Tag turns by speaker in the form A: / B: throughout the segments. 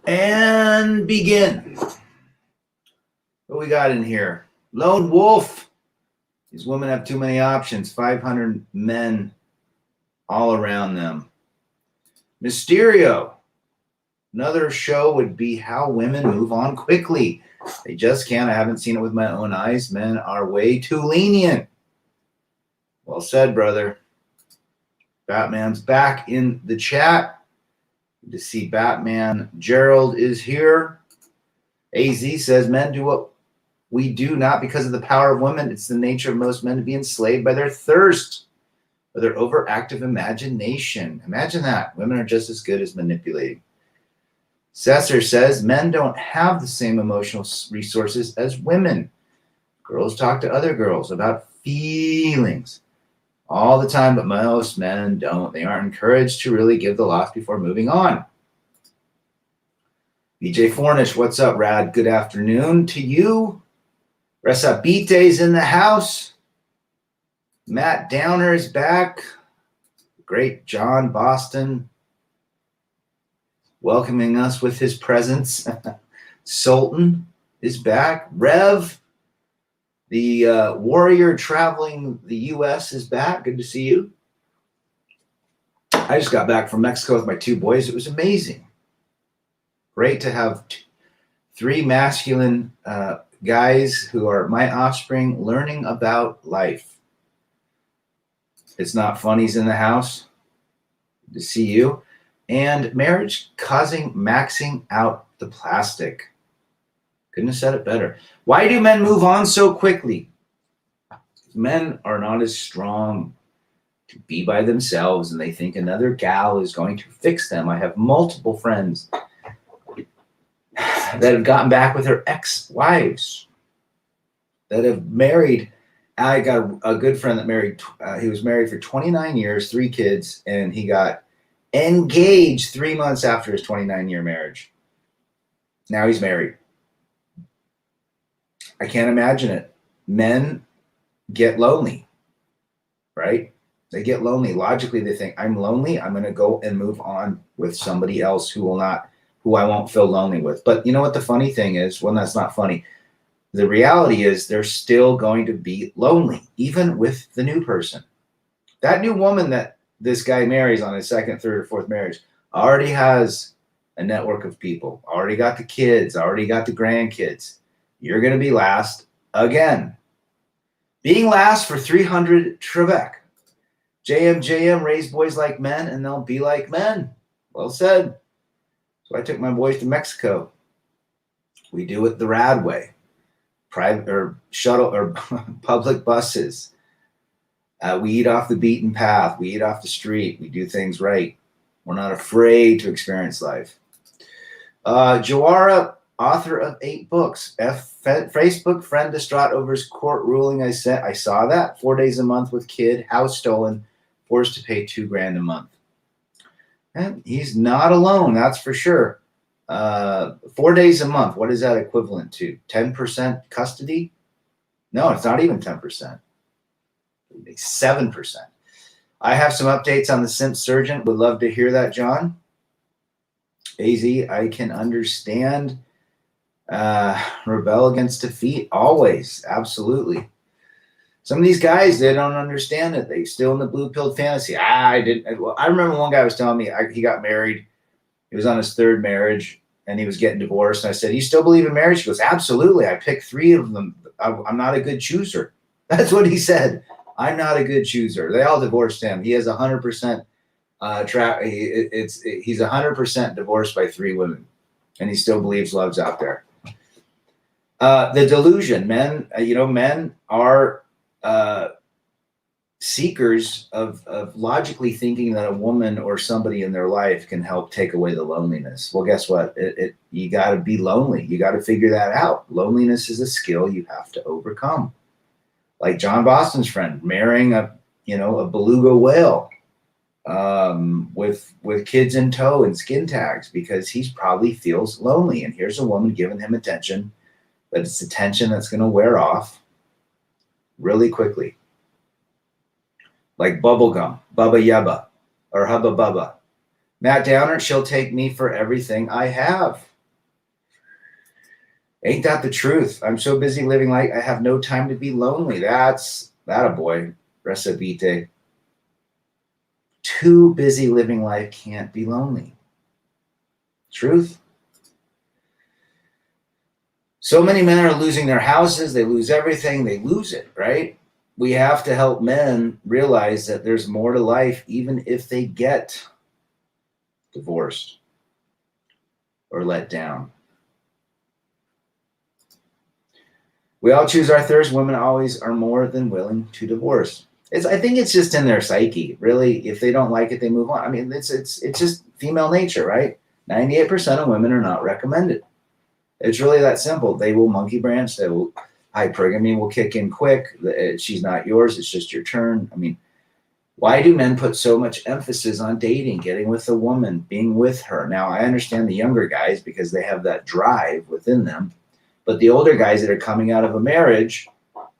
A: And begin. What we got in here? Lone wolf. These women have too many options. 500 men all around them. Mysterio. Another show would be how women move on quickly. They just can't. I haven't seen it with my own eyes. Men are way too lenient. Well said, brother. Batman's back in the chat. Good to see Batman. Gerald is here. AZ says men do what we do not because of the power of women. It's the nature of most men to be enslaved by their thirst or their overactive imagination. Imagine that. Women are just as good as manipulating. Sesser says men don't have the same emotional resources as women. Girls talk to other girls about feelings all the time, but most men don't. They aren't encouraged to really give the loss before moving on. BJ Fornish, what's up, Rad? Good afternoon to you. Resabite's in the house. Matt Downer is back. Great John Boston welcoming us with his presence. Sultan is back. Rev, the warrior traveling the U.S. is back. Good to see you. I just got back from Mexico with my two boys. It was amazing. Great to have three masculine guys who are my offspring learning about life. It's not funnies in the house. Good to see you. And marriage causing maxing out the plastic. Couldn't have said it better. Why do men move on so quickly? Men are not as strong to be by themselves, and they think another gal is going to fix them. I have multiple friends that have gotten back with their ex-wives, that have married. I got a good friend that married, he was married for 29 years, 3 kids, and he got engaged 3 months after his 29-year marriage. Now he's married. I can't imagine it. Men get lonely, right? They get lonely. Logically, they think, I'm lonely. I'm going to go and move on with somebody else who I won't feel lonely with. But you know what the funny thing is? Well, that's not funny. The reality is they're still going to be lonely, even with the new person. That new woman that this guy marries on his second, third, or fourth marriage already has a network of people, already got the kids, already got the grandkids. You're going to be last again. Being last for 300 Trebek. JM, raise boys like men and they'll be like men. Well said. So I took my boys to Mexico. We do it the rad way. Private or shuttle or public buses. We eat off the beaten path. We eat off the street. We do things right. We're not afraid to experience life. Jawara, author of 8 books. Facebook friend distraught over his court ruling. I saw that. 4 days a month with kid, house stolen, forced to pay $2,000 a month. And he's not alone, that's for sure. 4 days a month. What is that equivalent to? 10% custody? No, it's not even 10%. 7%. I have some updates on the Simp Surgeon. Would love to hear that, John. AZ, I can understand. Rebel against defeat, always. Absolutely. Some of these guys, they don't understand it. They still in the blue-pilled fantasy. I remember one guy was telling me he got married. He was on his 3rd marriage, and he was getting divorced. And I said, you still believe in marriage? He goes, absolutely. I picked 3 of them. I'm not a good chooser. That's what he said. I'm not a good chooser. They all divorced him. He has 100% he's 100% divorced by 3 women, and he still believes love's out there. The delusion, men are seekers of logically thinking that a woman or somebody in their life can help take away the loneliness. Well, guess what? You got to be lonely. You got to figure that out. Loneliness is a skill you have to overcome. Like John Boston's friend marrying a beluga whale with kids in tow and skin tags because he probably feels lonely. And here's a woman giving him attention, but it's attention that's going to wear off really quickly. Like bubblegum, Bubba Yubba, or Hubba Bubba. Matt Downer, she'll take me for everything I have. Ain't that the truth? I'm so busy living life, I have no time to be lonely. That's that a boy. Recibite. Too busy living life can't be lonely. Truth. So many men are losing their houses, they lose everything, they lose it, right? We have to help men realize that there's more to life, even if they get divorced or let down. We all choose our thirst. Women always are more than willing to divorce. I think it's just in their psyche. Really, if they don't like it, they move on. I mean, it's just female nature, right? 98% of women are not recommended. It's really that simple. They will monkey branch. They will hypergamy will kick in quick. She's not yours. It's just your turn. I mean, why do men put so much emphasis on dating, getting with a woman, being with her? Now, I understand the younger guys because they have that drive within them. But the older guys that are coming out of a marriage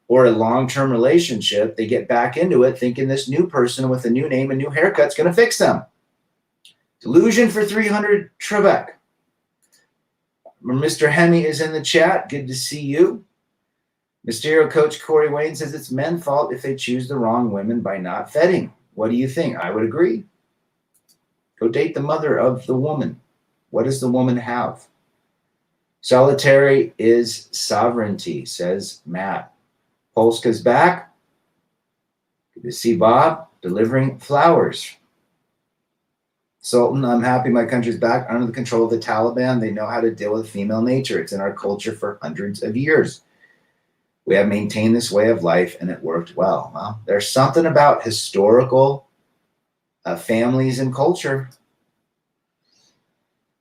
A: or a long-term relationship, they get back into it thinking this new person with a new name and new haircut's going to fix them. Delusion for 300 Trebek. Mr. Hemi is in the chat. Good to see you. Mysterio coach Corey Wayne says it's men's fault if they choose the wrong women by not vetting. What do you think? I would agree. Go date the mother of the woman. What does the woman have? Solitary is sovereignty, says Matt. Polska's back. Good to see Bob delivering flowers. Sultan, I'm happy my country's back under the control of the Taliban. They know how to deal with female nature. It's in our culture for hundreds of years. We have maintained this way of life, and it worked well. Well, there's something about historical families and culture.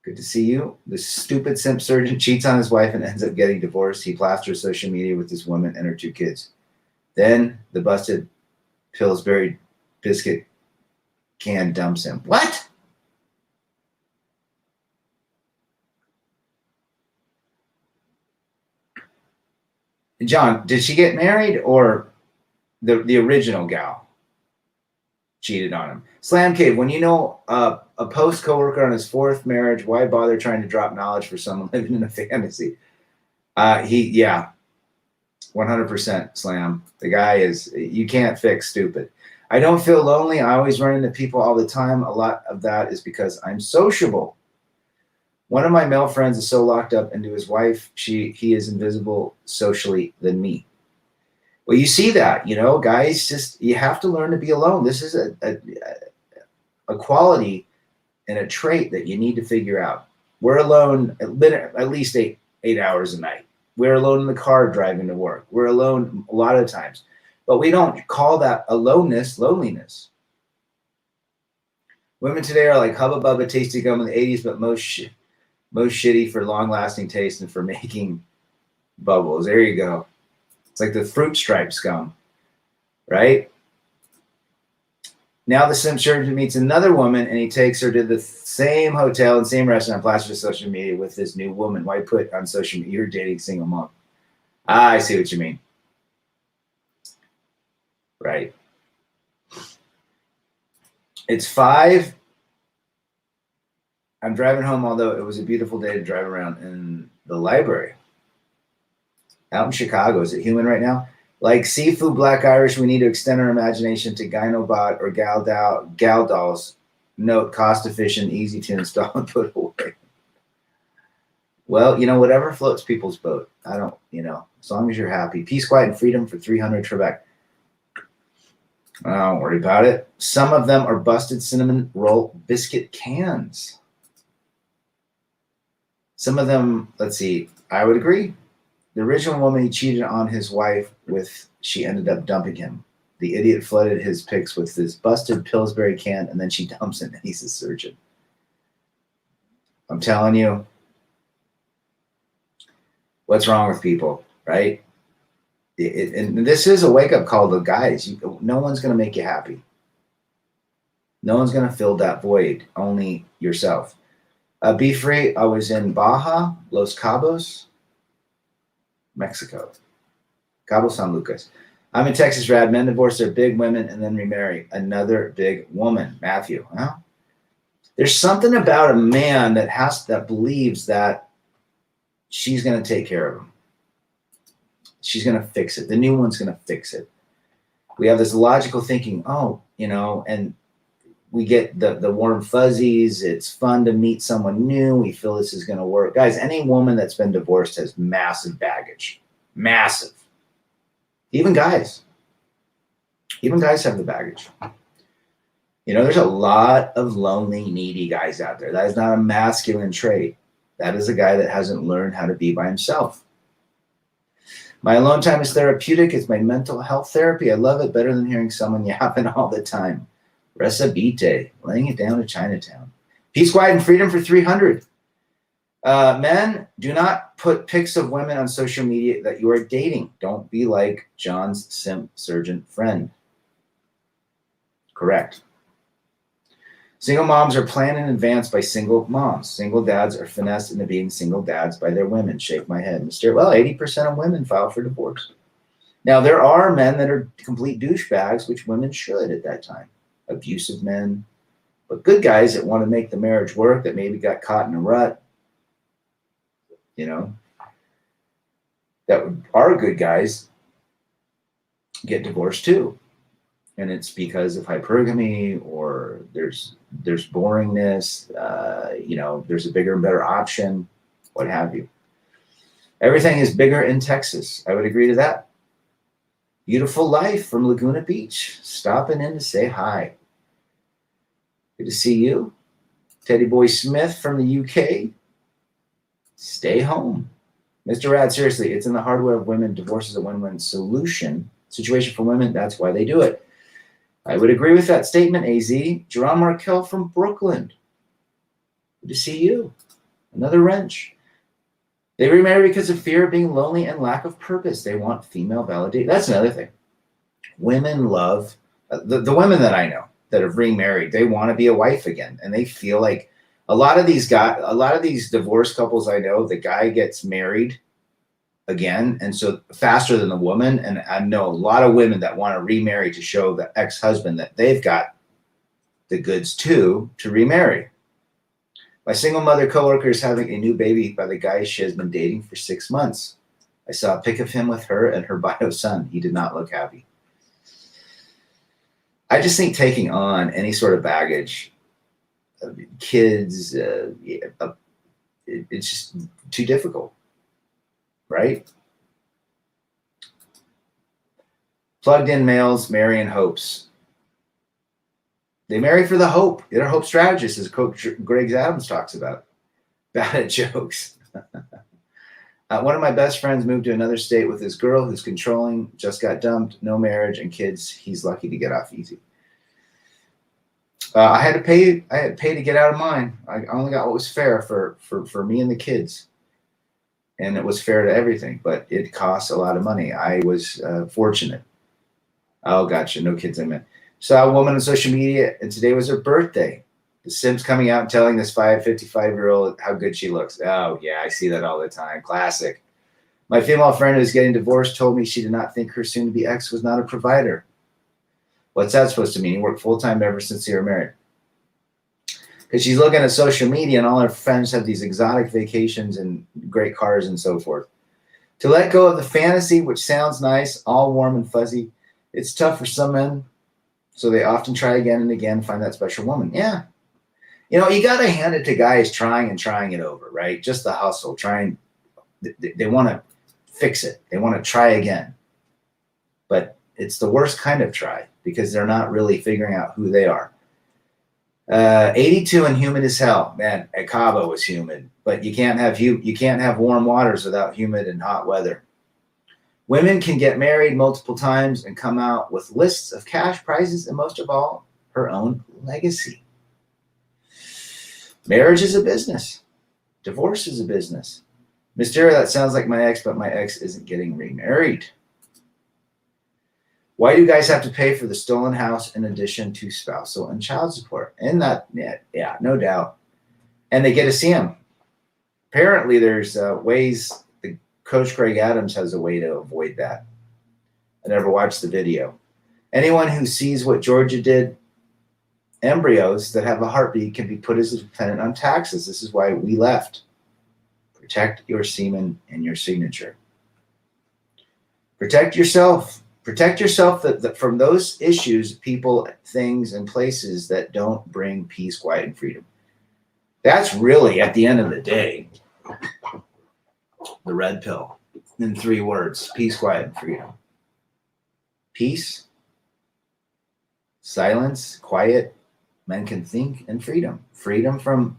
A: Good to see you. The stupid simp surgeon cheats on his wife and ends up getting divorced. He plasters social media with this woman and her 2 kids. Then the busted Pillsbury biscuit can dumps him. What? John, did she get married or the original gal cheated on him? Slam Cave, when you know a post coworker on his 4th marriage, why bother trying to drop knowledge for someone living in a fantasy? 100% Slam. The guy is, you can't fix stupid. I don't feel lonely. I always run into people all the time. A lot of that is because I'm sociable. One of my male friends is so locked up into his wife, he is invisible socially than me. Well, you see that, guys, just you have to learn to be alone. This is a quality and a trait that you need to figure out. We're alone at least eight hours a night. We're alone in the car driving to work. We're alone a lot of times, but we don't call that aloneness loneliness. Women today are like Hubba Bubba tasty gum in the 80s, but most shitty for long-lasting taste and for making bubbles. There you go. It's like the fruit stripe gum, right? Now the simp surgeon meets another woman and he takes her to the same hotel and same restaurant, plasters social media with this new woman. Why put on social media, you're dating single mom? I see what you mean. Right. It's 5. I'm driving home, although it was a beautiful day to drive around in the library. Out in Chicago. Is it human right now? Like Seafood Black Irish, we need to extend our imagination to Gynobot or Gal Dolls. Note, cost efficient, easy to install and put away. Well, whatever floats people's boat. I don't, as long as you're happy. Peace, quiet, and freedom for 300 Trebek. Don't worry about it. Some of them are busted cinnamon roll biscuit cans. Some of them, let's see, I would agree. The original woman he cheated on his wife with, she ended up dumping him. The idiot flooded his pics with this busted Pillsbury can, and then she dumps him, and he's a surgeon. I'm telling you, what's wrong with people, right? And this is a wake-up call to guys. No one's going to make you happy. No one's going to fill that void, only yourself. Be free. I was in Baja, Los Cabos, Mexico. Cabo San Lucas. I'm in Texas, Rad. Men divorce their big women and then remarry another big woman. Matthew. Well, there's something about a man that believes that she's going to take care of them. She's going to fix it. The new one's going to fix it. We have this logical thinking, and we get the warm fuzzies. It's fun to meet someone new. We feel this is going to work. Guys, any woman that's been divorced has massive baggage. Massive. Even guys. Even guys have the baggage. There's a lot of lonely, needy guys out there. That is not a masculine trait. That is a guy that hasn't learned how to be by himself. My alone time is therapeutic. It's my mental health therapy. I love it better than hearing someone yapping all the time. Recibite, laying it down to Chinatown. Peace, quiet, and freedom for 300. Men, do not put pics of women on social media that you are dating. Don't be like John's simp surgeon friend. Correct. Single moms are planned in advance by single moms. Single dads are finessed into being single dads by their women. Shake my head. 80% of women file for divorce. Now, there are men that are complete douchebags, which women should at that time. Abusive men. But good guys that want to make the marriage work, that maybe got caught in a rut, that are good guys, get divorced too. And it's because of hypergamy, or there's boringness, there's a bigger and better option, what have you. Everything is bigger in Texas. I would agree to that. Beautiful life from Laguna Beach. Stopping in to say hi. Good to see you. Teddy Boy Smith from the UK. Stay home. Mr. Rad, seriously, it's in the hardware of women. Divorce is a win-win situation for women. That's why they do it. I would agree with that statement, AZ. Jerome Markel from Brooklyn. Good to see you. Another wrench. They remarry because of fear of being lonely and lack of purpose. They want female validation. That's another thing. Women love, the women that I know that have remarried, they want to be a wife again. And they feel like a lot of these divorced couples I know, the guy gets married again, and so faster than the woman. And I know a lot of women that want to remarry to show the ex-husband that they've got the goods too to remarry. My single mother coworker is having a new baby by the guy she has been dating for 6 months. I saw a pic of him with her and her bio son. He did not look happy. I just think taking on any sort of baggage, kids, it's just too difficult. Right? Plugged in males marry in hopes. They marry for the hope. They're hope strategists, as Coach Greg Adams talks about. Bad at jokes. One of my best friends moved to another state with his girl who's controlling, just got dumped, no marriage and kids. He's lucky to get off easy. I had to pay to get out of mine. I only got what was fair for me and the kids. And it was fair to everything, but it costs a lot of money. I was fortunate. Oh, gotcha. No kids, I meant. Saw a woman on social media, and today was her birthday. The Sims coming out and telling this 55-year-old how good she looks. Oh, yeah, I see that all the time. Classic. My female friend who's getting divorced told me she did not think her soon-to-be ex was not a provider. What's that supposed to mean? He worked full-time ever since they were married. Because she's looking at social media and all her friends have these exotic vacations and great cars and so forth. To let go of the fantasy, which sounds nice, all warm and fuzzy, it's tough for some men. So they often try again and again, find that special woman. Yeah. You got to hand it to guys trying it over, right? Just the hustle, they want to fix it. They want to try again. But it's the worst kind of try because they're not really figuring out who they are. 82 and humid as hell. Man, at Cabo was humid, but you can't have warm waters without humid and hot weather. Women can get married multiple times and come out with lists of cash prizes and most of all, her own legacy. Marriage is a business. Divorce is a business. Mysteria, that sounds like my ex, but my ex isn't getting remarried. Why do you guys have to pay for the stolen house in addition to spousal and child support? And that, yeah, no doubt. And they get to see him. Apparently, there's ways. Coach Craig Adams has a way to avoid that. I never watched the video. Anyone who sees what Georgia did, embryos that have a heartbeat can be put as a dependent on taxes. This is why we left. Protect your semen and your signature. Protect yourself. Protect yourself from those issues, people, things, and places that don't bring peace, quiet, and freedom. That's really, at the end of the day, the red pill in 3 words: peace, quiet, and freedom. Peace, silence, quiet, men can think, and freedom. Freedom from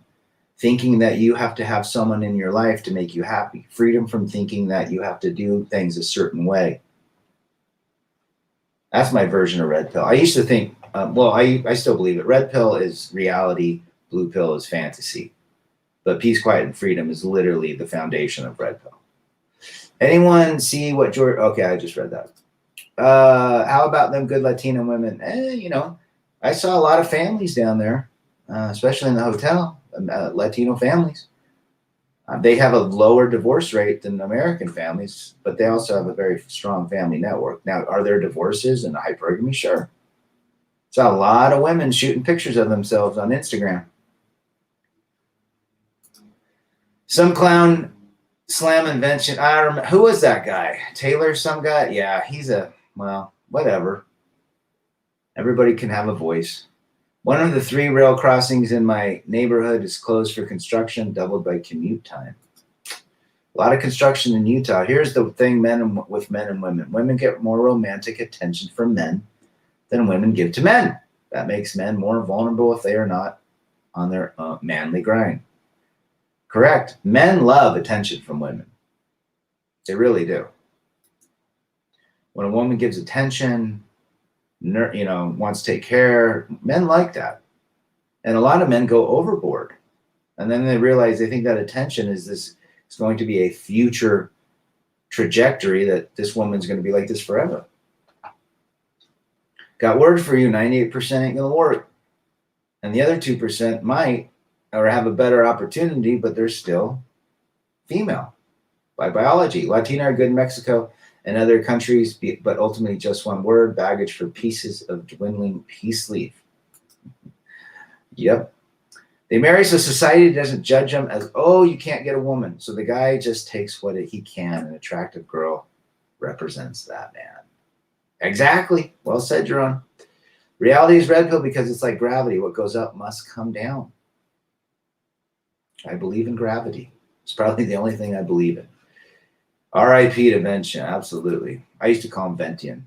A: thinking that you have to have someone in your life to make you happy. Freedom from thinking that you have to do things a certain way. That's my version of red pill. I used to think, I still believe it. Red pill is reality, blue pill is fantasy. But peace, quiet, and freedom is literally the foundation of red pill. Anyone see what George? Okay, I just read that. How about them good Latino women? I saw a lot of families down there, especially in the hotel, Latino families. They have a lower divorce rate than American families, but they also have a very strong family network. Now, are there divorces and hypergamy? Sure. Saw a lot of women shooting pictures of themselves on Instagram. Some clown slam invention. I don't remember. Who was that guy? Taylor, some guy? Yeah, whatever. Everybody can have a voice. One of the 3 rail crossings in my neighborhood is closed for construction, doubled by commute time. A lot of construction in Utah. Here's the thing, with men and women. Women get more romantic attention from men than women give to men. That makes men more vulnerable if they are not on their manly grind. Correct. Men love attention from women. They really do. When a woman gives attention, wants to take care, men like that. And a lot of men go overboard. And then they realize they think that attention is going to be a future trajectory, that this woman's going to be like this forever. Got word for you, 98% ain't going to work. And the other 2% might, or have a better opportunity, but they're still female by biology. Latina are good in Mexico and other countries, but ultimately just one word: baggage for pieces of dwindling peace leaf. Yep. They marry so society doesn't judge them as, oh, you can't get a woman. So the guy just takes what he can. An attractive girl represents that man. Exactly. Well said, Jerome. Reality is red pill because it's like gravity. What goes up must come down. I believe in gravity. It's probably the only thing I believe in. R.I.P. to Vention. Absolutely. I used to call him Ventian.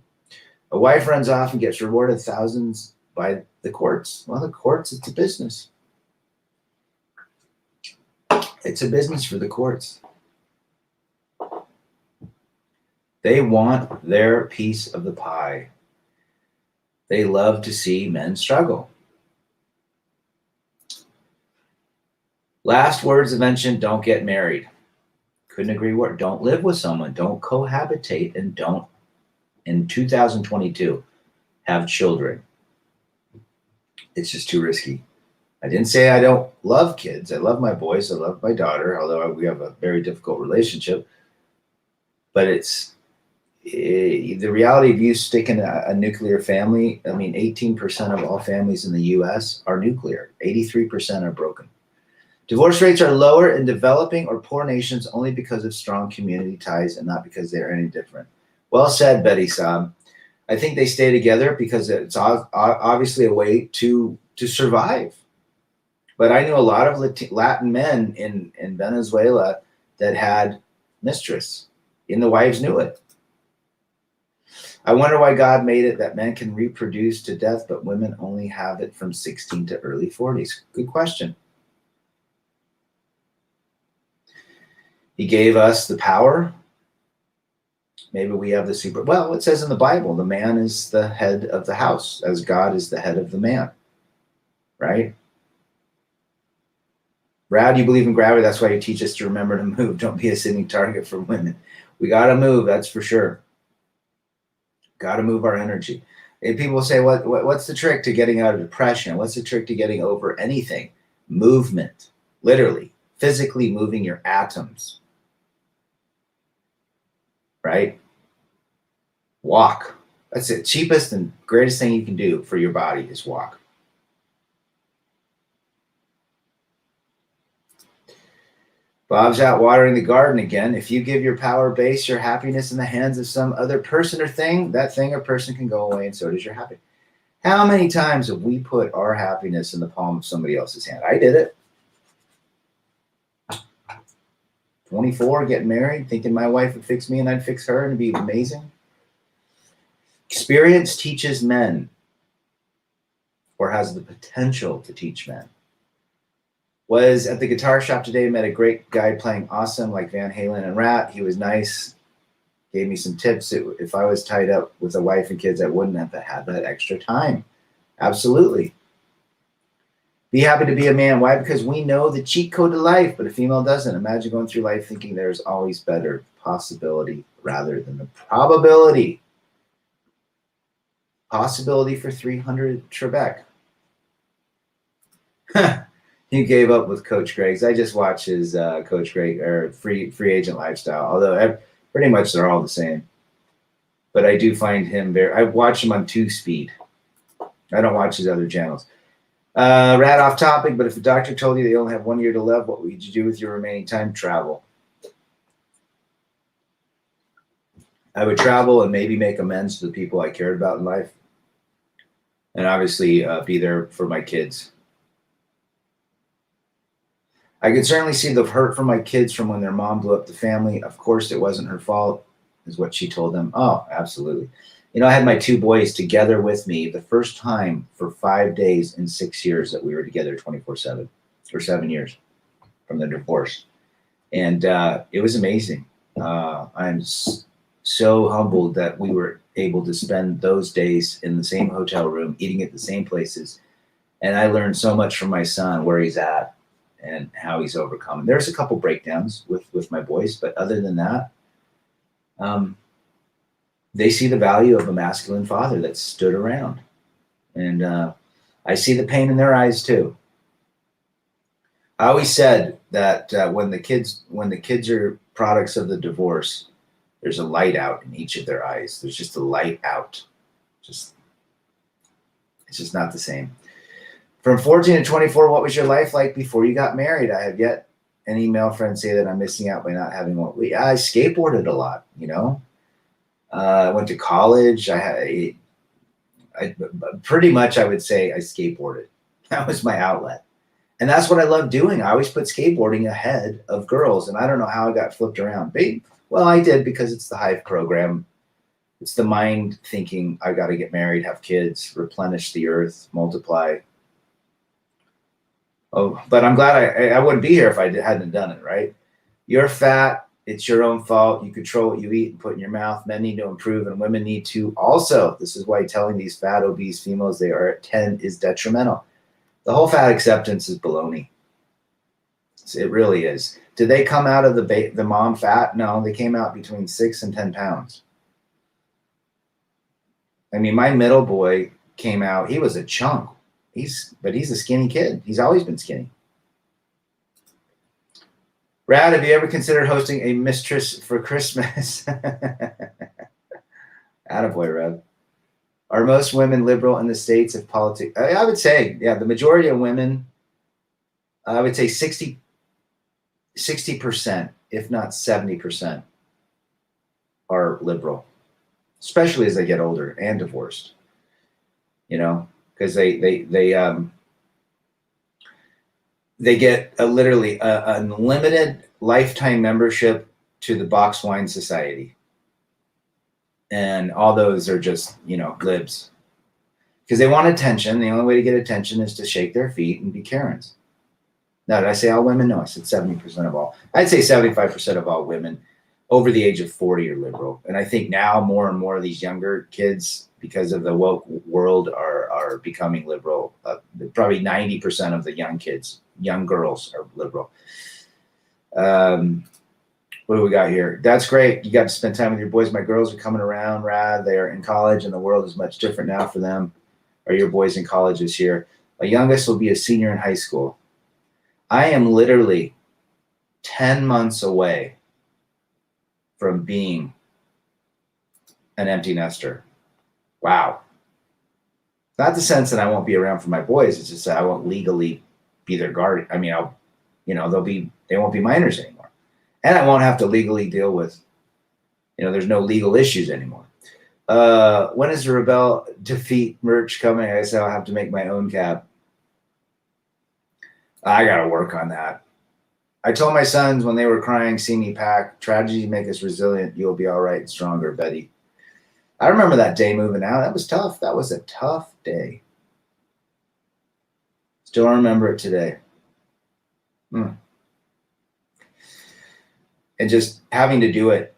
A: A wife runs off and gets rewarded thousands by the courts. Well, the courts, it's a business. It's a business for the courts. They want their piece of the pie. They love to see men struggle. Last words of Vention: don't get married. Couldn't agree more. Don't live with someone. Don't cohabitate, and don't, in 2022, have children. It's just too risky. I didn't say I don't love kids. I love my boys. I love my daughter, although we have a very difficult relationship. But it's the reality of you sticking a nuclear family. I mean, 18% of all families in the U.S. are nuclear. 83% are broken. Divorce rates are lower in developing or poor nations only because of strong community ties and not because they're any different. Well said, Betty Saab. I think they stay together because it's obviously a way to survive. But I knew a lot of Latin men in Venezuela that had mistress, and the wives knew it. I wonder why God made it that men can reproduce to death, but women only have it from 16 to early 40s. Good question. He gave us the power. Maybe we have the super. Well, it says in the Bible, the man is the head of the house, as God is the head of the man. Right? Brad, you believe in gravity. That's why you teach us to remember to move. Don't be a sitting target for women. We got to move. That's for sure. Got to move our energy. And people say, what's the trick to getting out of depression? What's the trick to getting over anything? Movement. Literally. Physically moving your atoms. Right? Walk. That's the cheapest and greatest thing you can do for your body is walk. Bob's out watering the garden again. If you give your power base, your happiness in the hands of some other person or thing, that thing or person can go away, and so does your happiness. How many times have we put our happiness in the palm of somebody else's hand? I did it. 24, getting married, thinking my wife would fix me and I'd fix her and it'd be amazing. Experience teaches men, or has the potential to teach men. Was at the guitar shop today, met a great guy playing awesome like Van Halen and Rat. He was nice, gave me some tips. If I was tied up with a wife and kids, I wouldn't have had that extra time. Absolutely. Be happy to be a man. Why? Because we know the cheat code to life, but a female doesn't. Imagine going through life thinking there's always better possibility rather than the probability. Possibility for 300 Trebek. He gave up with Coach Greg's. I just watch his Coach Greg or free agent lifestyle. Although pretty much they're all the same, but I do find him I watch him on 2-speed. I don't watch his other channels. Rat off topic, but if a doctor told you that you only have 1 year to live, what would you do with your remaining time? Travel. I would travel and maybe make amends to the people I cared about in life, and obviously be there for my kids. I could certainly see the hurt from my kids from when their mom blew up the family. Of course, it wasn't her fault, is what she told them. Oh, absolutely. You know, I had my 2 boys together with me the first time for 5 days in 6 years that we were together 24/7, or 7 years from the divorce. And it was amazing. I'm so humbled that we were able to spend those days in the same hotel room, eating at the same places. And I learned so much from my son, where he's at and how he's overcome. There's a couple breakdowns with my boys, but other than that, they see the value of a masculine father that stood around. And I see the pain in their eyes too. I always said that when the kids are products of the divorce, there's a light out in each of their eyes. There's just a light out. It's just not the same. From 14 to 24, what was your life like before you got married? I have yet any male friend say that I'm missing out by not having one. I skateboarded a lot, you know. I went to college. I pretty much, I would say I skateboarded. That was my outlet. And that's what I love doing. I always put skateboarding ahead of girls. And I don't know how I got flipped around. Well, I did, because it's the Hive program. It's the mind thinking, I got to get married, have kids, replenish the earth, multiply. Oh, but I'm glad I wouldn't be here if I hadn't done it, right? You're fat. It's your own fault. You control what you eat and put in your mouth. Men need to improve, and women need to also. This is why telling these fat, obese females they are at 10 is detrimental. The whole fat acceptance is baloney. It really is. Did they come out of the mom fat? No, they came out between 6 and 10 pounds. I mean, my middle boy came out. He was a chunk. But he's a skinny kid. He's always been skinny. Rad, have you ever considered hosting a mistress for Christmas? Attaboy, Rev. Are most women liberal in the States if politics? I would say, yeah, the majority of women, I would say 60%, if not 70%, are liberal, especially as they get older and divorced, you know, because they get literally a unlimited lifetime membership to the Box Wine Society. And all those are just, you know, libs. Because they want attention. The only way to get attention is to shake their feet and be Karens. Now, did I say all women? No, I said 70% of all. I'd say 75% of all women over the age of 40 are liberal. And I think now more and more of these younger kids, because of the woke world, are becoming liberal. Probably 90% of the young girls are liberal. What do we got here? That's great. You got to spend time with your boys. My girls are coming around, Rad. They are in college, and the world is much different now for them. Are your boys in college this year? My youngest will be a senior in high school. I am literally 10 months away from being an empty nester. Wow. Not the sense that I won't be around for my boys. It's just that I won't legally be their guardian. I mean, they won't be minors anymore. And I won't have to legally deal with, there's no legal issues anymore. When is the Rebel Defeat merch coming? I guess I'll have to make my own cap. I got to work on that. I told my sons when they were crying, see me pack, tragedies make us resilient. You'll be all right and stronger, Betty. I remember that day moving out. That was tough. That was a tough day. Still remember it today. And just having to do it.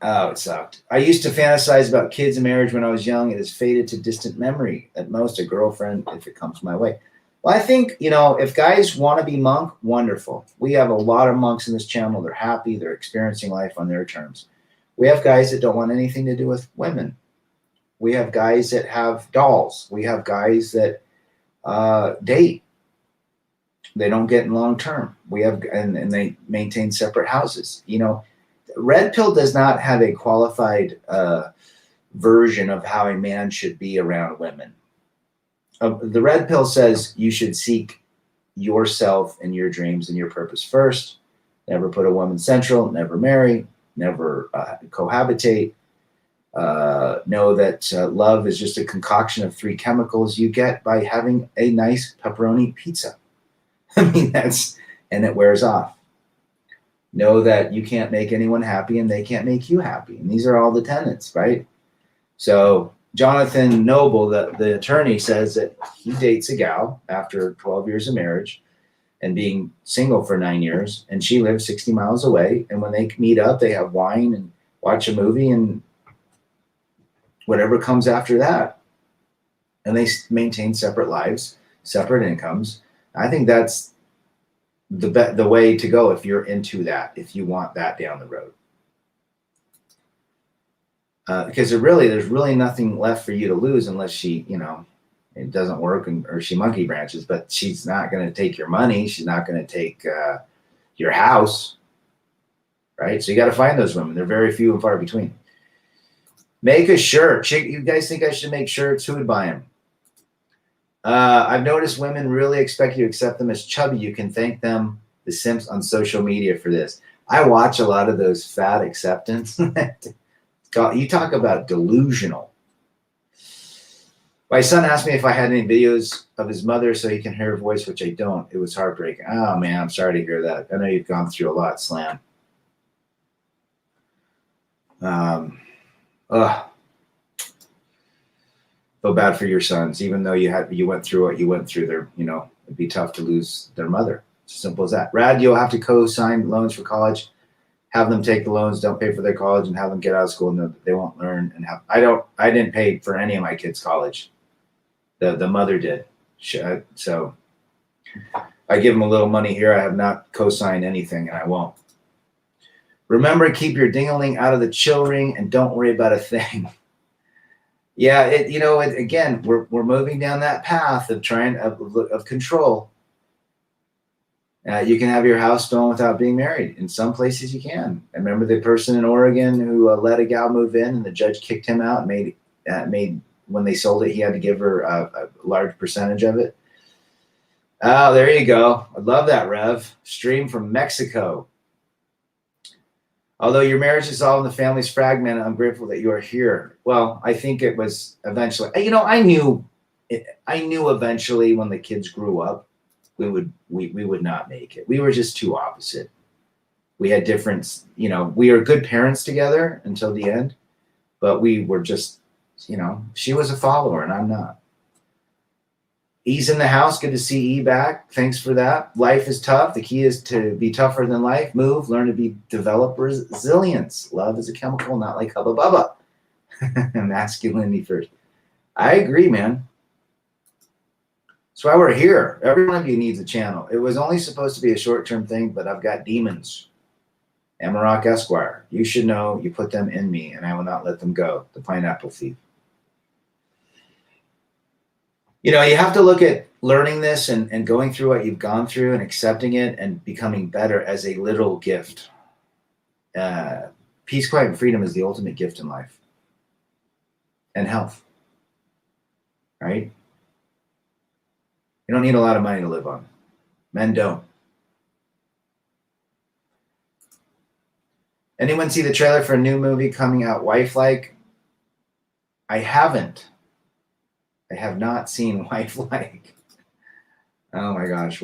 A: Oh, it sucked. I used to fantasize about kids and marriage when I was young. It has faded to distant memory. At most, a girlfriend if it comes my way. Well, I think, if guys want to be monk, wonderful. We have a lot of monks in this channel. They're happy. They're experiencing life on their terms. We have guys that don't want anything to do with women. We have guys that have dolls. We have guys that date. They don't get in long term. We have, and they maintain separate houses. Red Pill does not have a qualified version of how a man should be around women. The Red Pill says you should seek yourself and your dreams and your purpose first. Never put a woman central. Never marry. Never cohabitate. Know that love is just a concoction of 3 chemicals you get by having a nice pepperoni pizza. I mean, and it wears off. Know that you can't make anyone happy and they can't make you happy. And these are all the tenets, right? So Jonathan Noble, the attorney, says that he dates a gal after 12 years of marriage and being single for 9 years, and she lives 60 miles away. And when they meet up, they have wine and watch a movie and whatever comes after that. And they maintain separate lives, separate incomes. I think that's the way to go if you're into that, if you want that down the road. Because there's really nothing left for you to lose unless she, it doesn't work or she monkey branches, but she's not going to take your money. She's not going to take your house, right? So you got to find those women. They're very few and far between. Make a shirt. You guys think I should make shirts? Who would buy them? I've noticed women really expect you to accept them as chubby. You can thank them, the simps, on social media for this. I watch a lot of those fat acceptance. You talk about delusional. My son asked me if I had any videos of his mother so he can hear her voice, which I don't. It was heartbreaking. Oh, man, I'm sorry to hear that. I know you've gone through a lot, Slam. Feel bad for your sons, even though you went through what you went through. It'd be tough to lose their mother. It's as simple as that. Rad, you'll have to co-sign loans for college. Have them take the loans, don't pay for their college, and have them get out of school and know that they won't learn. And I didn't pay for any of my kids' college. The mother did. So I give them a little money here. I have not co-signed anything, and I won't. Remember, keep your ding-a-ling out of the chill ring and don't worry about a thing. Yeah, again, we're moving down that path of of control. You can have your house stolen without being married. In some places you can. I remember the person in Oregon who let a gal move in and the judge kicked him out and made when they sold it, he had to give her a large percentage of it. Oh, there you go. I love that, Rev. Stream from Mexico. Although your marriage is all in the family's fragmented, I'm grateful that you are here. Well, I think it was eventually, I knew eventually when the kids grew up, we would not make it. We were just too opposite. We had different, we were good parents together until the end, but we were just, she was a follower and I'm not. E's in the house. Good to see E back. Thanks for that. Life is tough. The key is to be tougher than life. Move, learn to develop resilience. Love is a chemical, not like Hubba Bubba. Masculinity first. I agree, man. That's why we're here. Every one of you needs a channel. It was only supposed to be a short-term thing, but I've got demons. Amarok Esquire. You should know you put them in me, and I will not let them go. The pineapple thief. You have to look at learning this and going through what you've gone through and accepting it and becoming better as a literal gift. Peace, quiet, and freedom is the ultimate gift in life. And health. Right? You don't need a lot of money to live on. Men don't. Anyone see the trailer for a new movie coming out, Wife-like? I haven't. I have not seen Wife-like. Oh my gosh,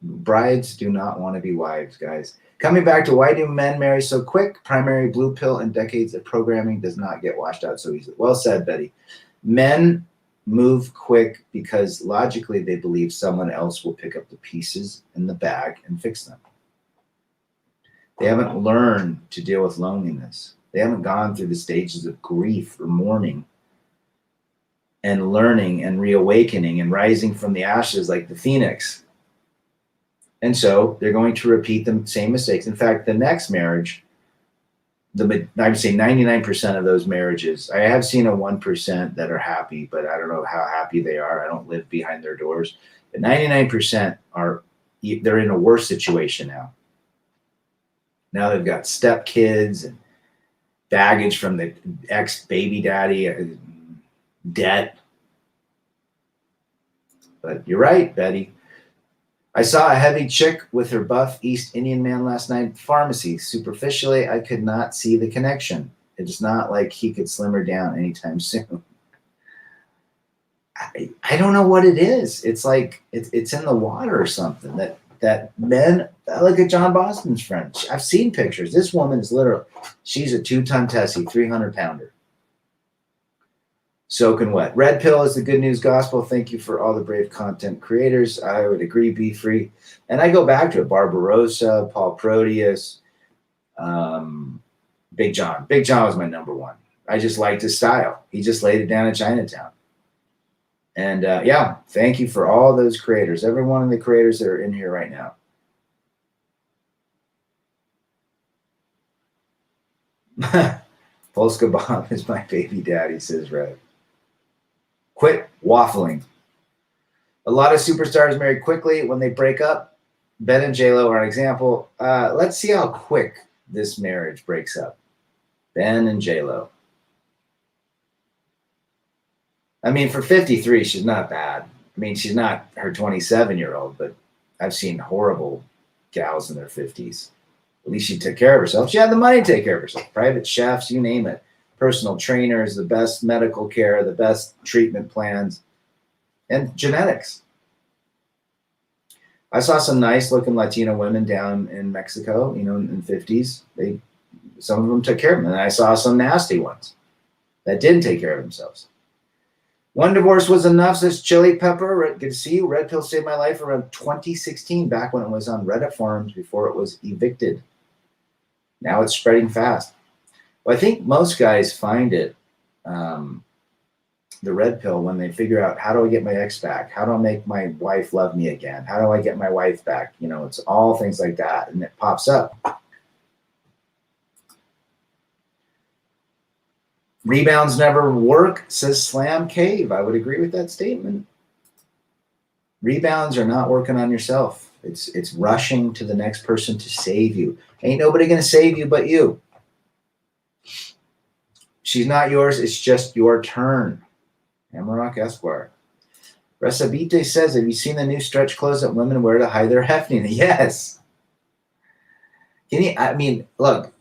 A: brides do not want to be wives, guys. Coming back to why do men marry so quick? Primary blue pill and decades of programming does not get washed out so easily. Well said, Betty. Men move quick because logically they believe someone else will pick up the pieces in the bag and fix them. They haven't learned to deal with loneliness. They haven't gone through the stages of grief or mourning and learning and reawakening and rising from the ashes like the phoenix. And so they're going to repeat the same mistakes. In fact, the next marriage, I would say 99% of those marriages, I have seen a 1% that are happy, but I don't know how happy they are. I don't live behind their doors. But 99% they're in a worse situation now. Now they've got stepkids and baggage from the ex-baby daddy, debt. But you're right, Betty. I saw a heavy chick with her buff East Indian man last night at the pharmacy. Superficially, I could not see the connection. It's not like he could slim her down anytime soon. I don't know what it is. It's like it's in the water or something that men, look at John Boston's friend. I've seen pictures. This woman is literally, she's a 2-ton Tessie, 300-pounder. Soaking wet. Red pill is the good news gospel. Thank you for all the brave content creators. I would agree, be free. And I go back to it. Barbarossa, Paul Proteus, Big John. Big John was my number one. I just liked his style. He just laid it down in Chinatown. And yeah, thank you for all those creators. Every one of the creators that are in here right now. Polska Bob is my baby daddy, says Red. Quit waffling. A lot of superstars marry quickly when they break up. Ben and J-Lo are an example. Let's see how quick this marriage breaks up. Ben and J-Lo. I mean, for 53, she's not bad. I mean, she's not her 27-year-old, but I've seen horrible gals in their 50s. At least she took care of herself. She had the money to take care of herself. Private chefs, you name it. Personal trainers, the best medical care, the best treatment plans, and genetics. I saw some nice-looking Latina women down in Mexico, in the 50s. Some of them took care of them, and I saw some nasty ones that didn't take care of themselves. One divorce was enough, says Chili Pepper. Good to see you. Red Pill saved my life around 2016, back when it was on Reddit forums before it was evicted. Now it's spreading fast. Well, I think most guys find it, the red pill, when they figure out, how do I get my ex back? How do I make my wife love me again? How do I get my wife back? It's all things like that, and it pops up. Rebounds never work, says Slam Cave. I would agree with that statement. Rebounds are not working on yourself. It's rushing to the next person to save you. Ain't nobody going to save you but you. She's not yours. It's just your turn. Amarok Esquire. Resabite says, have you seen the new stretch clothes that women wear to hide their heftiness? Yes. Look,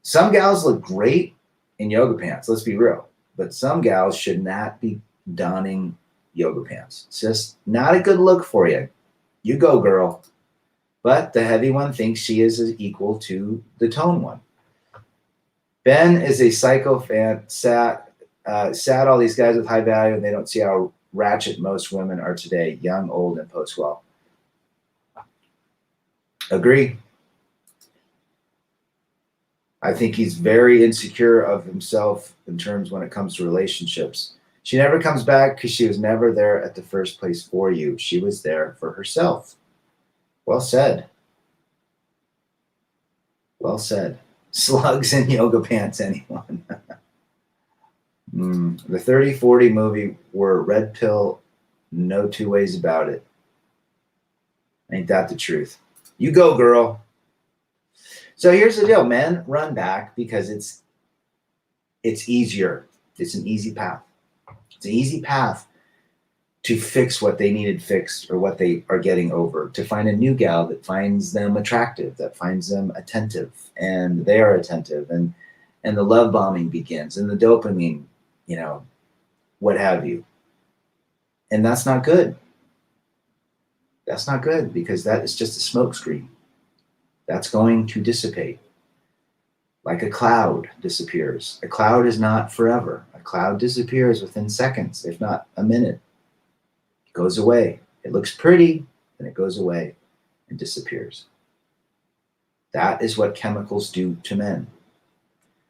A: some gals look great in yoga pants. Let's be real. But some gals should not be donning yoga pants. It's just not a good look for you. You go, girl. But the heavy one thinks she is equal to the tone one. Ben is a psycho fan. Sad all these guys with high value, and they don't see how ratchet most women are today, young, old, and post-well. Agree. I think he's very insecure of himself in terms when it comes to relationships. She never comes back because she was never there at the first place for you. She was there for herself. Well said. Well said. Slugs in yoga pants, anyone? The 30-40 movie were red pill, no two ways about it. Ain't that the truth? You go, girl. So here's the deal. Men run back because it's easier. It's an easy path. It's an easy path to fix what they needed fixed or what they are getting over, to find a new gal that finds them attractive, that finds them attentive, and they are attentive, and the love bombing begins, and the dopamine, what have you. And that's not good. That's not good, because that is just a smokescreen. That's going to dissipate. Like a cloud disappears. A cloud is not forever. A cloud disappears within seconds, if not a minute. It goes away. It looks pretty, then it goes away and disappears. That is what chemicals do to men.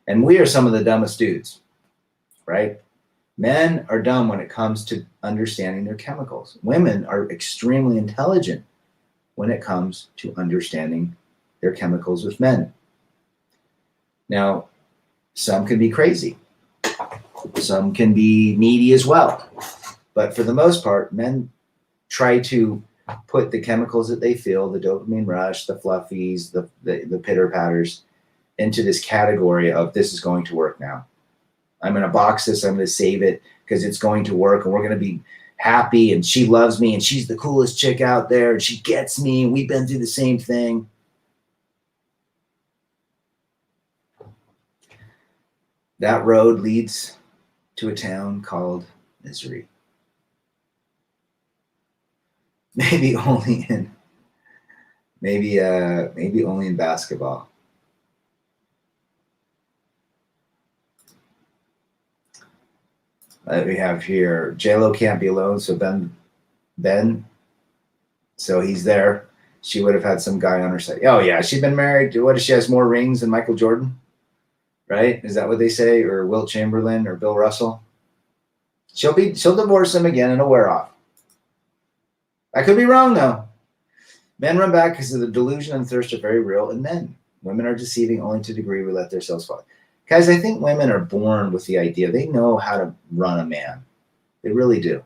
A: And we are some of the dumbest dudes, right? Men are dumb when it comes to understanding their chemicals. Women are extremely intelligent when it comes to understanding their chemicals with men. Now, some can be crazy. Some can be needy as well. But for the most part, men try to put the chemicals that they feel, the dopamine rush, the fluffies, the pitter-patters, into this category of, this is going to work now. I'm going to box this, I'm going to save it because it's going to work, and we're going to be happy, and she loves me, and she's the coolest chick out there, and she gets me, and we've been through the same thing. That road leads to a town called misery. Maybe only in basketball. We have here, J-Lo can't be alone, so Ben, so he's there. She would have had some guy on her side. Oh yeah, she's been married. What if she has more rings than Michael Jordan? Right? Is that what they say? Or Wilt Chamberlain or Bill Russell? She'll divorce him again and it'll wear off. I could be wrong though. Men run back because of the delusion and thirst are very real in men. Women are deceiving only to the degree we let themselves fall. Guys, I think women are born with the idea. They know how to run a man. They really do.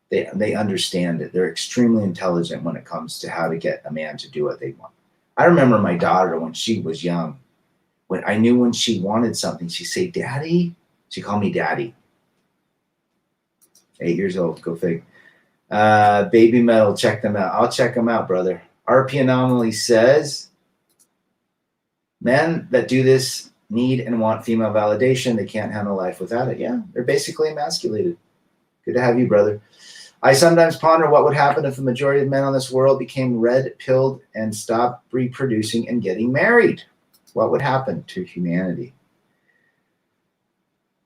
A: They understand it. They're extremely intelligent when it comes to how to get a man to do what they want. I remember my daughter when she was young. When she wanted something, she'd say, "Daddy." She called me Daddy. 8 years old. Go fig. Baby Metal, check them out. I'll check them out, brother. RP Anomaly says, men that do this need and want female validation. They can't handle life without it. Yeah, they're basically emasculated. Good to have you, brother. I sometimes ponder what would happen if the majority of men on this world became red-pilled and stopped reproducing and getting married. What would happen to humanity?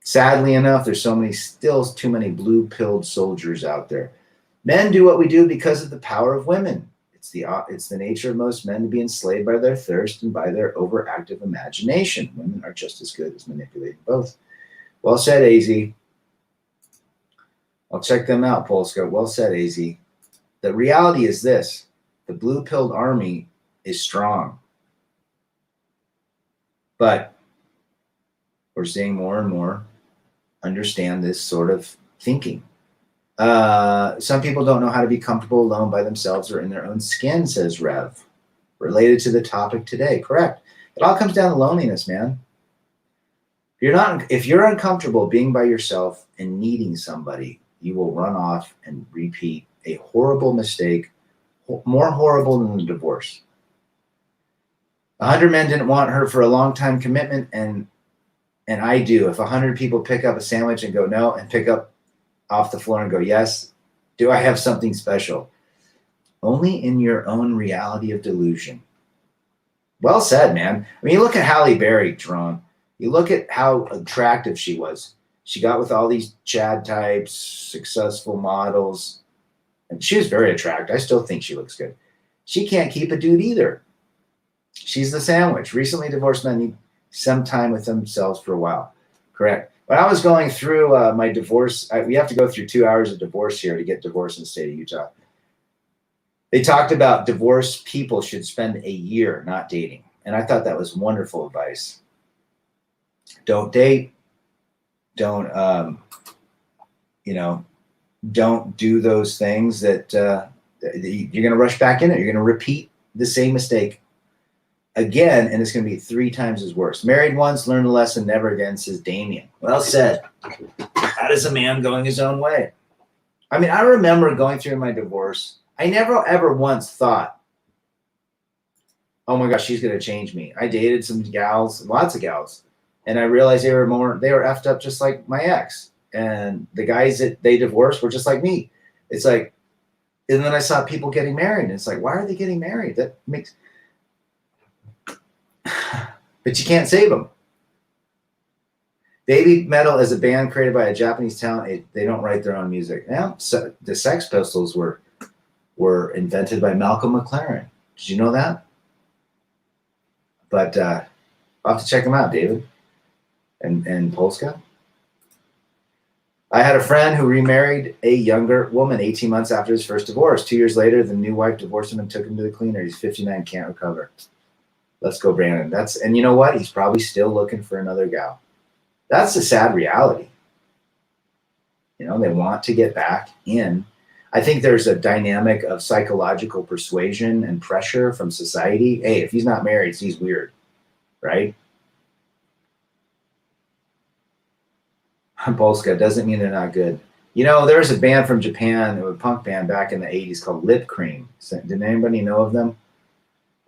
A: Sadly enough, there's still too many blue-pilled soldiers out there. Men do what we do because of the power of women. It's the nature of most men to be enslaved by their thirst and by their overactive imagination. Women are just as good as manipulating both. Well said, AZ. I'll check them out, Polska. Well said, AZ. The reality is this. The blue-pilled army is strong. But we're seeing more and more understand this sort of thinking. Some people don't know how to be comfortable alone by themselves or in their own skin, says Rev. Related to the topic today. Correct. It all comes down to loneliness, man. If you're uncomfortable being by yourself and needing somebody, you will run off and repeat a horrible mistake, more horrible than the divorce. 100 men didn't want her for a long time commitment, and I do. If 100 people pick up a sandwich and go no, and pick up off the floor and go yes, do I have something special? Only in your own reality of delusion. Well said, man. I mean, you look at Halle Berry, Jerome. You look at how attractive she was. She got with all these Chad types, successful models, and she was very attractive. I still think she looks good. She can't keep a dude either. She's the sandwich. Recently divorced men need some time with themselves for a while. Correct. When I was going through my divorce, we have to go through 2 hours of divorce here to get divorced in the state of Utah. They talked about divorced people should spend a year not dating. And I thought that was wonderful advice. Don't date. Don't, don't do those things that you're going to rush back in it. You're going to repeat the same mistake again, and it's going to be 3 times as worse. Married once, learned a lesson, never again, says Damien. Well said. That is a man going his own way. I mean, I remember going through my divorce. I never ever once thought, oh my gosh, she's going to change me. I dated some gals, lots of gals, and I realized they were effed up just like my ex. And the guys that they divorced were just like me. It's like, and then I saw people getting married, and it's like, why are they getting married? That makes, but you can't save them. Baby Metal is a band created by a Japanese talent. They don't write their own music. Now, so the Sex Pistols were invented by Malcolm McLaren. Did you know that? But I'll have to check them out, David and Polska. I had a friend who remarried a younger woman 18 months after his first divorce. 2 years later, the new wife divorced him and took him to the cleaner. He's 59, can't recover. Let's go, Brandon. And you know what? He's probably still looking for another gal. That's the sad reality. You know, they want to get back in. I think there's a dynamic of psychological persuasion and pressure from society. Hey, if he's not married, he's weird, right? Polska doesn't mean they're not good. You know, there's a band from Japan, a punk band back in the 80s called Lip Cream. Did anybody know of them?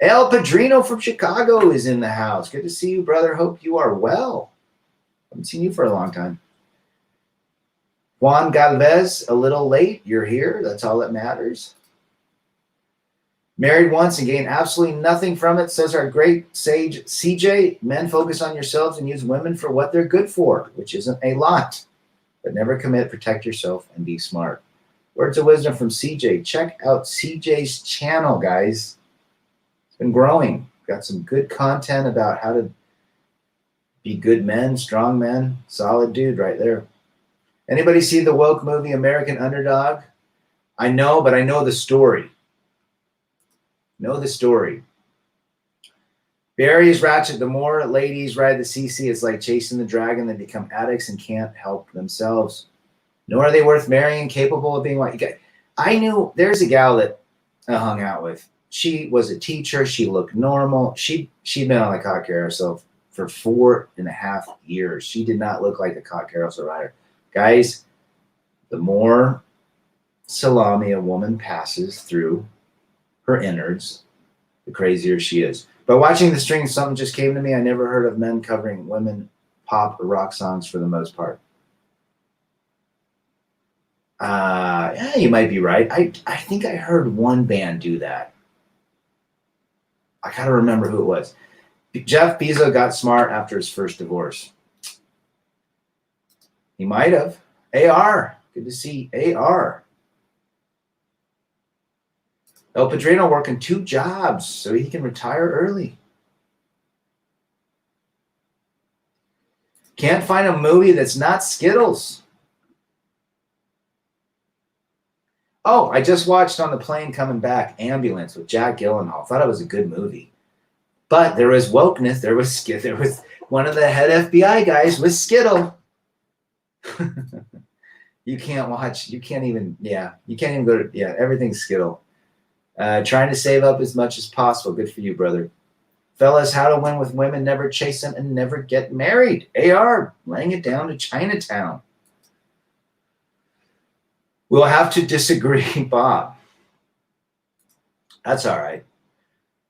A: El Padrino from Chicago is in the house. Good to see you, brother. Hope you are well. Haven't seen you for a long time. Juan Galvez, a little late. You're here. That's all that matters. Married once and gained absolutely nothing from it, says our great sage CJ. Men, focus on yourselves and use women for what they're good for, which isn't a lot. But never commit, protect yourself, and be smart. Words of wisdom from CJ. Check out CJ's channel, guys. It's been growing. Got some good content about how to be good men, strong men. Solid dude right there. Anybody see the woke movie American Underdog? I know, but I know the story. Know the story. Barry's ratchet. The more ladies ride the CC, it's like chasing the dragon. They become addicts and can't help themselves. Nor are they worth marrying, capable of being what. I knew there's a gal that I hung out with. She was a teacher. She looked normal. She'd been on the cock carousel for 4.5 years. She did not look like a cock carousel rider. Guys, the more salami a woman passes through her innards, the crazier she is. But watching the string, something just came to me. I never heard of men covering women pop or rock songs for the most part. Yeah, you might be right. I think I heard one band do that. I gotta remember who it was. Jeff Bezos got smart after his first divorce. He might have. AR. Good to see AR. El Padrino working 2 jobs so he can retire early. Can't find a movie that's not Skittles. Oh, I just watched on the plane coming back Ambulance with Jack Gyllenhaal. Thought it was a good movie. But there was wokeness. There was one of the head FBI guys with Skittle. You can't watch. You can't even go to, everything's Skittle. Trying to save up as much as possible. Good for you, brother. Fellas, how to win with women, never chase them, and never get married. AR, laying it down to Chinatown. We'll have to disagree, Bob. That's all right.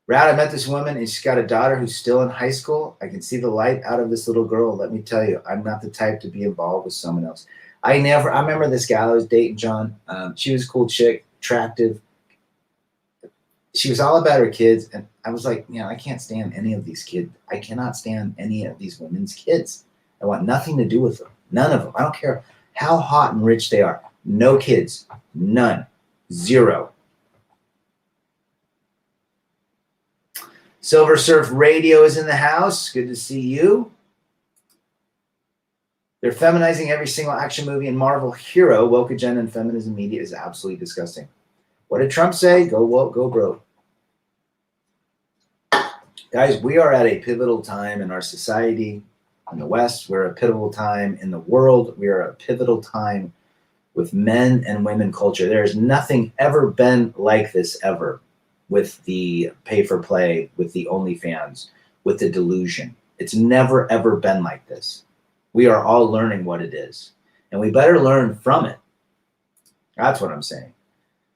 A: Rad, I met this woman, and she's got a daughter who's still in high school. I can see the light out of this little girl. Let me tell you, I'm not the type to be involved with someone else. I remember this gal I was dating, John. She was a cool chick, attractive. She was all about her kids, and I was like, I can't stand any of these kids. I cannot stand any of these women's kids. I want nothing to do with them. None of them. I don't care how hot and rich they are. No kids. None. 0. Silver Surf Radio is in the house. Good to see you. They're feminizing every single action movie and Marvel hero. Woke agenda and feminism media is absolutely disgusting. What did Trump say? Go woke, go bro. Guys, we are at a pivotal time in our society. In the West, we're at a pivotal time in the world. We are at a pivotal time with men and women culture. There's nothing ever been like this ever with the pay for play, with the OnlyFans, with the delusion. It's never, ever been like this. We are all learning what it is, and we better learn from it. That's what I'm saying.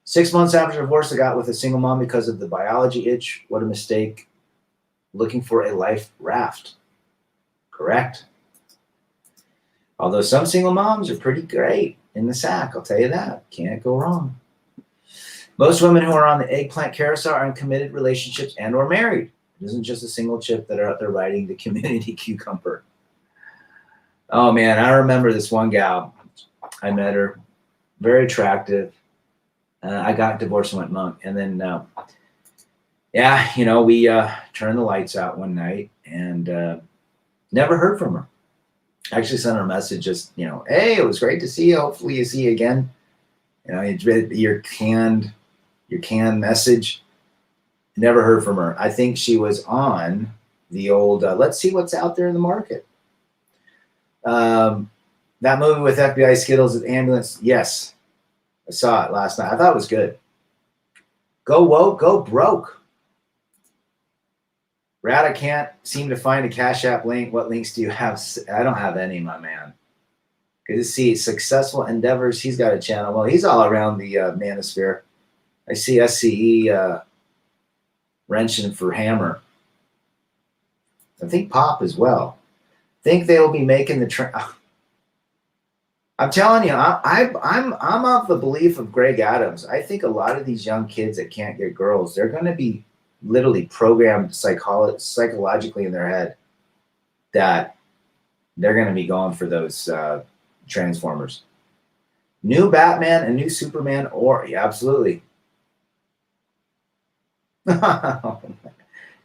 A: 6 months after divorce, I got with a single mom because of the biology itch. What a mistake. Looking for a life raft. Correct. Although some single moms are pretty great in the sack, I'll tell you that. Can't go wrong. Most women who are on the eggplant carousel are in committed relationships and or married. It isn't just a single chip that are out there riding the community cucumber. Oh man, I remember this one gal. I met her, very attractive. I got divorced and went monk. And then, we turned the lights out one night and never heard from her. I actually sent her a message just, hey, it was great to see you. Hopefully you see you again. Your canned message. Never heard from her. I think she was on the old, let's see what's out there in the market. That movie with FBI Skittles at Ambulance. Yes. I saw it last night. I thought it was good. Go woke, go broke. Brad, I can't seem to find a Cash App link. What links do you have? I don't have any, my man. Good to see successful endeavors. He's got a channel. Well, he's all around the manosphere. I see SCE wrenching for Hammer. I think Pop as well. Think they'll be making the I'm telling you, I'm of the belief of Greg Adams. I think a lot of these young kids that can't get girls, they're going to be literally programmed psychologically in their head that they're going to be going for those Transformers. New Batman and new Superman, absolutely.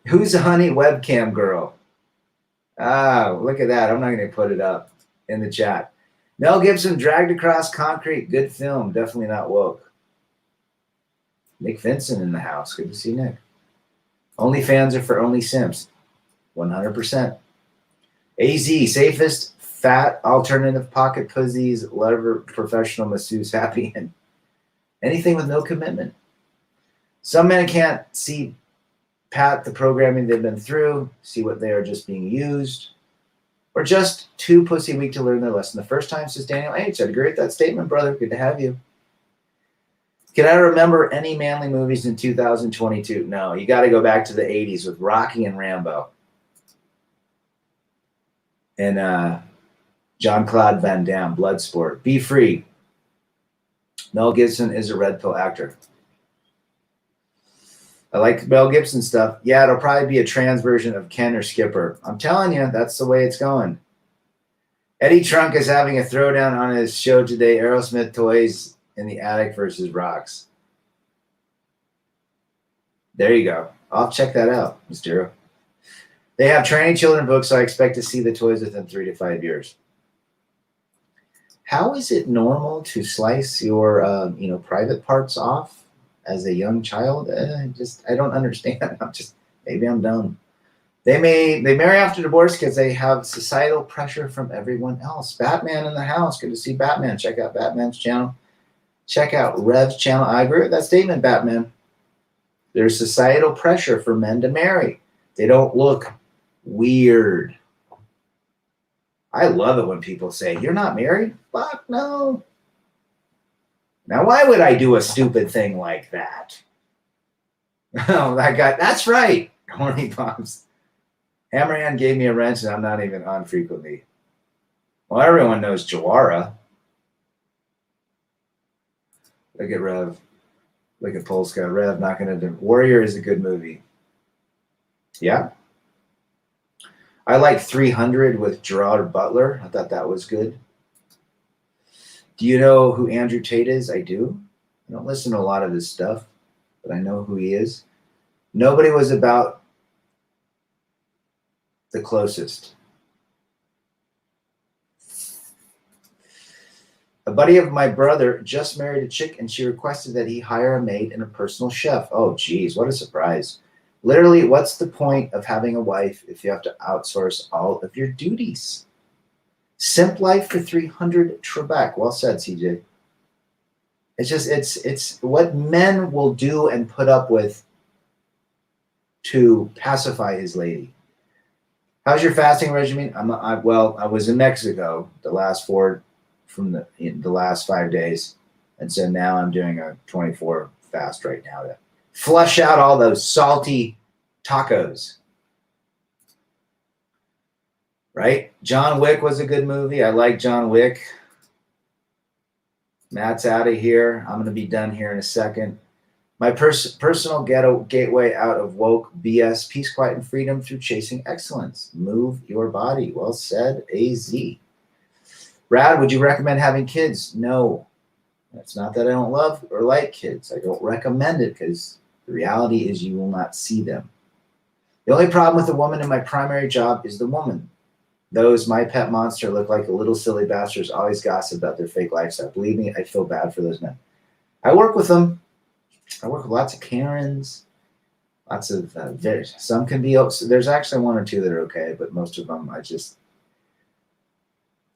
A: Who's a honey webcam girl? Look at that. I'm not going to put it up in the chat. Mel Gibson, Dragged Across Concrete. Good film. Definitely not woke. Nick Vincent in the house. Good to see Nick. Only fans are for only simps. 100%. AZ, safest fat alternative pocket pussies, lever professional masseuse happy and anything with no commitment. Some men can't see pat the programming they've been through, see what they are just being used, or just too pussy weak to learn their lesson the first time, says Daniel H. I'd agree with that statement, brother. Good to have you. Can I remember any manly movies in 2022? No, you got to go back to the 80s with Rocky and Rambo. And Jean-Claude Van Damme, Bloodsport. Be Free. Mel Gibson is a red pill actor. I like Mel Gibson stuff. Yeah, it'll probably be a trans version of Ken or Skipper. I'm telling you, that's the way it's going. Eddie Trunk is having a throwdown on his show today. Aerosmith toys in the attic versus rocks. There you go. I'll check that out, Mysterio. They have training children books, so I expect to see the toys within 3 to 5 years. How is it normal to slice your, private parts off as a young child? I don't understand. Maybe I'm dumb. They marry after divorce because they have societal pressure from everyone else. Batman in the house. Good to see Batman. Check out Batman's channel. Check out Rev's channel. I agree with that statement, Batman. There's societal pressure for men to marry. They don't look weird. I love it when people say, you're not married? Fuck no. Now, why would I do a stupid thing like that? Oh, that's right. Horny bombs. Hammerhand gave me a wrench and I'm not even on frequently. Well, everyone knows Jawara. Look at Rev. Look at Polska. Rev not going to do. Warrior is a good movie. Yeah. I like 300 with Gerard Butler. I thought that was good. Do you know who Andrew Tate is? I do. I don't listen to a lot of this stuff, but I know who he is. Nobody was about the closest. A buddy of my brother just married a chick, and she requested that he hire a maid and a personal chef. Oh, geez, what a surprise. Literally, what's the point of having a wife if you have to outsource all of your duties? Simp life for 300 Trebek. Well said, CJ. It's what men will do and put up with to pacify his lady. How's your fasting regimen? I was in Mexico the last the last 5 days. And so now I'm doing a 24 fast right now to flush out all those salty tacos. Right? John Wick was a good movie. I like John Wick. Matt's out of here. I'm going to be done here in a second. My personal gateway out of woke BS, peace, quiet, and freedom through chasing excellence. Move your body. Well said, AZ. Brad, would you recommend having kids? No. It's not that I don't love or like kids. I don't recommend it because the reality is you will not see them. The only problem with the woman in my primary job is the woman. Those my pet monster look like a little silly bastards always gossip about their fake lifestyle. Believe me, I feel bad for those men. I work with them. I work with lots of Karens, lots of some can be. There's actually one or two that are okay, but most of them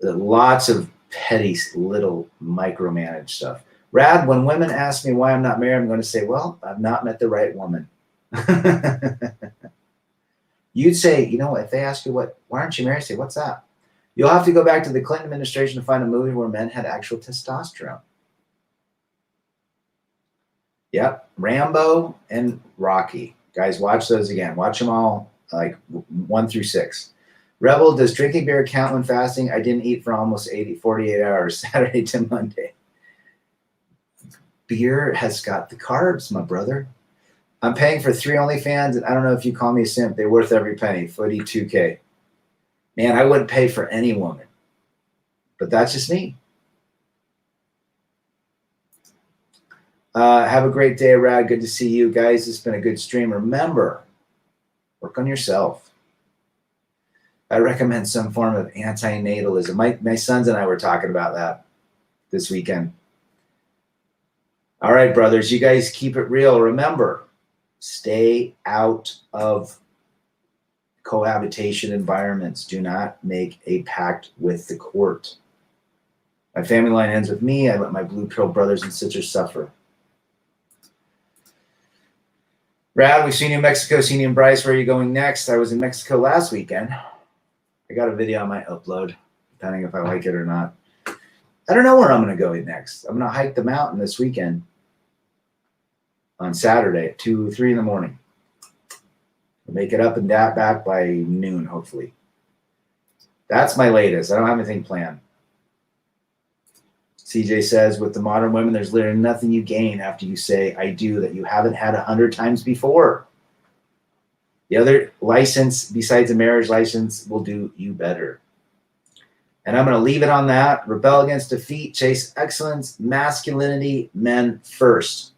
A: lots of petty little micromanage stuff. Rad, when women ask me why I'm not married, I'm going to say, well, I've not met the right woman. You'd say, you know, if they ask you why aren't you married? Say, what's that? You'll have to go back to the Clinton administration to find a movie where men had actual testosterone. Yep, Rambo and Rocky. Guys, watch those again. Watch them all, like 1 through 6. Rebel, does drinking beer count when fasting? I didn't eat for almost 48 hours, Saturday to Monday. Beer has got the carbs, my brother. I'm paying for 3 OnlyFans, and I don't know if you call me a simp. They're worth every penny. Footy 2K. Man, I wouldn't pay for any woman. But that's just me. Have a great day, Rad. Good to see you guys. It's been a good stream. Remember, work on yourself. I recommend some form of antinatalism. My sons and I were talking about that this weekend. All right, brothers, you guys keep it real. Remember, stay out of cohabitation environments. Do not make a pact with the court. My family line ends with me. I let my blue pill brothers and sisters suffer. Rad, we've seen you in Mexico. Seen you in Bryce. Where are you going next? I was in Mexico last weekend. I got a video I might upload, depending if I like it or not. I don't know where I'm going to go next. I'm going to hike the mountain this weekend on Saturday at 2, 3 in the morning. We'll make it up and back by noon, hopefully. That's my latest. I don't have anything planned. CJ says, with the modern women, there's literally nothing you gain after you say, I do, that you haven't had 100 times before. The other license, besides a marriage license, will do you better. And I'm going to leave it on that. Rebel against defeat, chase excellence, masculinity, men first.